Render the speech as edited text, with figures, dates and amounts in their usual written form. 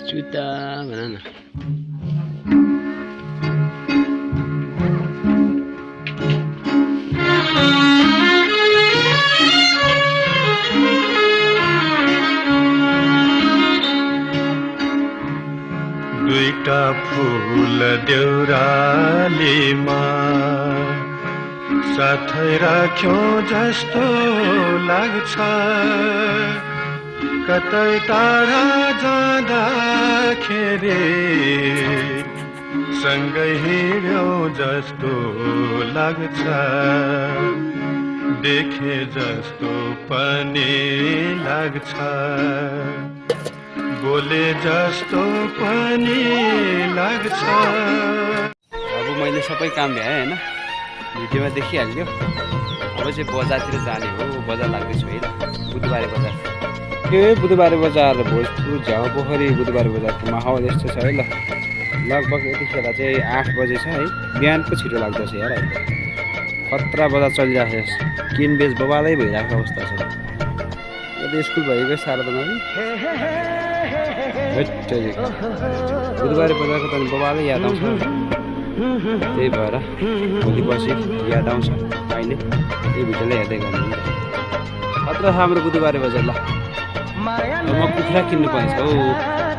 जुत्ता भन न दुईटा फूल देउरालीमा साथै राख्यो जस्तो लाग्छ कतै टाढा जाँदाखेरि सँगै हिँड्यो जस्तो लाग्छ देखे जस्तो पनि लाग्छ बोले जस्तो पनि लाग्छ। अब मैले सबै काम भ्याएँ होइन भिडियोमा देखिहाल्यो अब चाहिँ बजारतिर जाने हो बजार लाग्दैछु है ल बुधबारे बजार बुधबारे बजार भोजपुर झ्याउ पोखरी बुधबारे बजारको माहौल यस्तो छ है ल लगभग यतिखेर चाहिँ 8 बजे छ है बिहानको छिटो लाग्दछ यार अहिले खतरा बजार चलिरहेको छ किनबेच बबालै भइरहेको अवस्था छ यदि स्कुल भइगयो शारदामा बुधबारे बजारको त बबालै याद आउँछ त्यही भएर भोलि पछि याद आउँछ अहिले त्यही भिडियोलाई हेर्दै गर्नु खतरा छ हाम्रो बुधबारे बजार ल म कुखुरा किन्नु पर्छ हौ